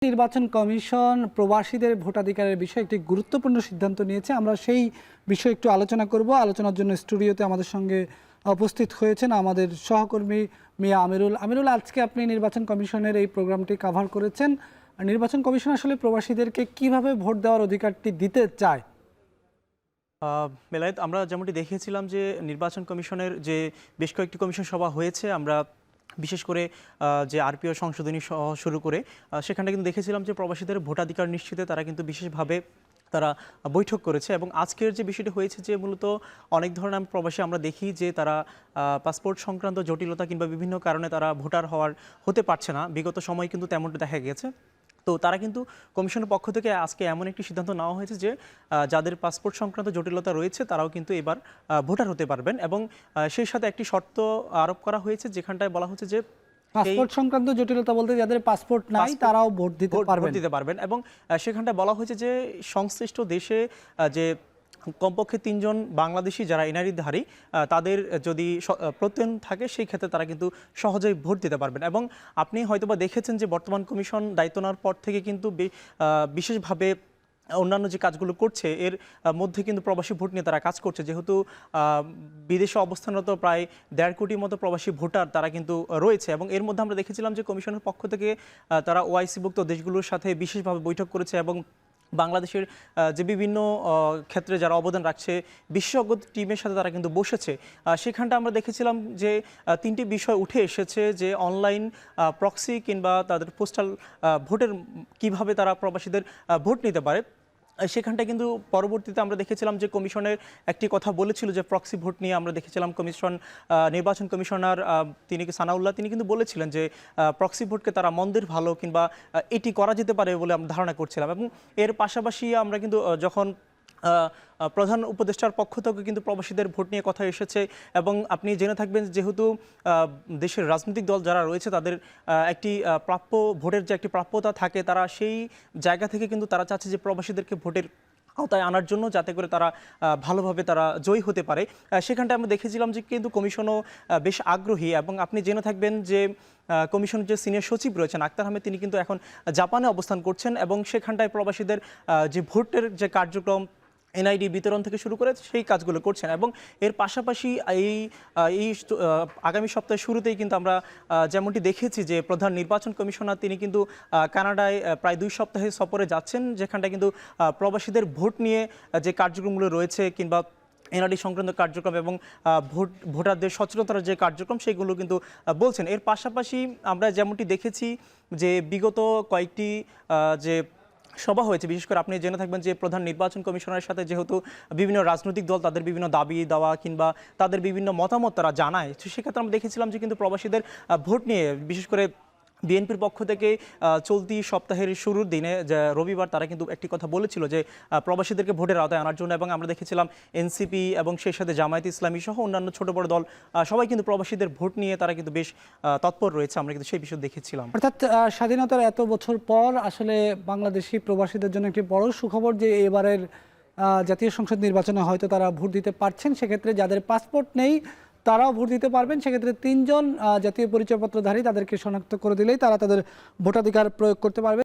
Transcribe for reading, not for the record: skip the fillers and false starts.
নির্বাচন কমিশন প্রবাসীদের ভোটাধিকারের বিষয়ে একটি গুরুত্বপূর্ণ সিদ্ধান্ত নিয়েছে। আমরা সেই বিষয়ে একটু আলোচনা করব। আলোচনার জন্য স্টুডিওতে আমাদের সঙ্গে উপস্থিত হয়েছেন আমাদের সহকর্মী মিয়া আমিরুল। আমিরুল, আজকে আপনি নির্বাচন কমিশনের এই প্রোগ্রামটি কভার করেছেন। নির্বাচন কমিশন আসলে প্রবাসীদেরকে কিভাবে ভোট দেওয়ার অধিকারটি দিতে চায়? বেলায়েত, আমরা যেমনটি দেখিয়েছিলাম যে নির্বাচন কমিশনের যে বেশ কয়েকটি কমিশন সভা হয়েছে, আমরা বিশেষ করে যে আরপিও সংশোধনী সহ শুরু করে সেখানে কিন্তু দেখেছিলাম যে প্রবাসীদের ভোটাধিকার নিশ্চিতে তারা কিন্তু বিশেষভাবে তারা বৈঠক করেছে। এবং আজকের যে বিষয়টি হয়েছে যে মূলত অনেক ধরনের প্রবাসী আমরা দেখি যে তারা পাসপোর্ট সংক্রান্ত জটিলতা কিংবা বিভিন্ন কারণে তারা ভোটার হতে পারছে না। বিগত সময় কিন্তু তেমনটা দেখা গেছে। তো তারা কিন্তু কমিশনের পক্ষ থেকে আজকে এমন একটি সিদ্ধান্ত নেওয়া হয়েছে যে যাদের পাসপোর্ট সংক্রান্ত জটিলতা রয়েছে তারাও কিন্তু এবার ভোটার হতে পারবেন। এবং সেই সাথে একটি শর্ত আরোপ করা হয়েছে, যেখানটায় বলা হচ্ছে যে পাসপোর্ট সংক্রান্ত জটিলতা বলতে যাদের পাসপোর্ট নাই তারাও ভোট দিতে পারবেন। এবং সেখানটায় বলা হয়েছে যে সংশ্লিষ্ট দেশে যে কমপক্ষে ৩ জন বাংলাদেশি যারা এনআরইধারী তাদের যদি প্রত্যয়ন থাকে, সেই ক্ষেত্রে তারা কিন্তু সহজেই ভোট দিতে পারবেন। এবং আপনি হয়তোবা দেখেছেন যে বর্তমান কমিশন দায়িত্ব নেওয়ার পর থেকে কিন্তু বিশেষভাবে অন্যান্য যে কাজগুলো করছে এর মধ্যে কিন্তু প্রবাসী ভোট নিয়ে তারা কাজ করছে। যেহেতু বিদেশে অবস্থানরত প্রায় ১.৫ কোটির মতো প্রবাসী ভোটার তারা কিন্তু রয়েছে। এবং এর মধ্যে আমরা দেখেছিলাম যে কমিশনের পক্ষ থেকে তারা ওআইসিভুক্ত দেশগুলোর সাথে বিশেষভাবে বৈঠক করেছে এবং বাংলাদেশের যে বিভিন্ন ক্ষেত্রে যারা অবদান রাখছে বিশেষজ্ঞ টিমের সাথে তারা কিন্তু বসেছে। সেখানটা আমরা দেখেছিলাম যে ৩টি বিষয় উঠে এসেছে, যে অনলাইন প্রক্সি কিংবা তাদের পোস্টাল ভোটের কিভাবে তারা প্রবাসীদের ভোট নিতে পারে। সেখানটা কিন্তু পরবর্তীতে আমরা দেখেছিলাম যে কমিশনের একটি কথা বলেছিল যে প্রক্সি ভোট নিয়ে আমরা দেখেছিলাম নির্বাচন কমিশনার তিনি সানাউল্লাহ তিনি কিন্তু বলেছিলেন যে প্রক্সি ভোটকে তারা মন্দের ভালো কিংবা এটি করা যেতে পারে বলে আমরা ধারণা করছিলাম। এবং এর পাশাপাশি আমরা কিন্তু যখন প্রধান উপদেষ্টার পক্ষ থেকে কিন্তু প্রবাসীদের ভোট নিয়ে কথা এসেছে। এবং আপনি জেনে থাকবেন যেহেতু দেশের রাজনৈতিক দল যারা রয়েছে তাদের একটি ভোটের যে একটি প্রাপ্যতা থাকে, তারা সেই জায়গা থেকে কিন্তু তারা চাচ্ছে যে প্রবাসীদেরকে ভোটের আওতায় আনার জন্য, যাতে করে তারা ভালোভাবে তারা জয়ী হতে পারে। সেখানটা আমরা দেখেছিলাম যে কিন্তু কমিশনও বেশ আগ্রহী। এবং আপনি জেনে থাকবেন যে কমিশনের যে সিনিয়র সচিব রয়েছেন আক্তার আহমেদ, তিনি কিন্তু এখন জাপানে অবস্থান করছেন এবং সেখানটায় প্রবাসীদের যে ভোটের যে কার্যক্রম এনআইডি বিতরণ থেকে শুরু করে সেই কাজগুলো করছেন। এবং এর পাশাপাশি এই আগামী সপ্তাহের শুরুতেই কিন্তু আমরা যেমনটি দেখেছি যে প্রধান নির্বাচন কমিশনার তিনি কিন্তু কানাডায় প্রায় 2 সপ্তাহে সফরে যাচ্ছেন, যেখানটা কিন্তু প্রবাসীদের ভোট নিয়ে যে কার্যক্রমগুলো রয়েছে কিংবা এনআরডি সংক্রান্ত কার্যক্রম এবং ভোটারদের সচেতনতার যে কার্যক্রম সেগুলো কিন্তু বলছেন। এর পাশাপাশি আমরা যেমনটি দেখেছি যে বিগত কয়েকটি যে সভা হয়েছে, বিশেষ করে আপনি জেনে থাকবেন যে প্রধান নির্বাচন কমিশনারের সাথে যেহেতু বিভিন্ন রাজনৈতিক দল তাদের বিভিন্ন দাবি দেওয়া কিংবা তাদের বিভিন্ন মতামত তারা জানায়, তো সেক্ষেত্রে আমরা দেখেছিলাম যে কিন্তু প্রবাসীদের ভোট নিয়ে বিশেষ করে বিএনপির পক্ষ থেকে চলতি সপ্তাহের শুরুর দিনে রবিবার তারা কিন্তু একটি কথা বলেছিল যে প্রবাসীদেরকে ভোটের আওতায় আনার জন্য। এবং আমরা দেখেছিলাম এনসিপি এবং সেই সাথে জামায়াত ইসলামী সহ অন্যান্য ছোট বড় দল সবাই কিন্তু প্রবাসীদের ভোট নিয়ে তারা কিন্তু বেশ তৎপর রয়েছে। আমরা কিন্তু সেই বিষয় দেখেছিলাম। অর্থাৎ স্বাধীনতার এত বছর পর আসলে বাংলাদেশি প্রবাসীদের জন্য একটি বড় সুখবর যে এবারের জাতীয় সংসদ নির্বাচনে হয়তো তারা ভোট দিতে পারছেন। সেক্ষেত্রে যাদের পাসপোর্ট নেই তারাও ভোট দিতে পারবেন। সেক্ষেত্রে 3 জন জাতীয় পরিচয়পত্রধারী তাদেরকে শনাক্ত করে দিলেই তারা তাদের ভোটাধিকার প্রয়োগ করতে পারবে।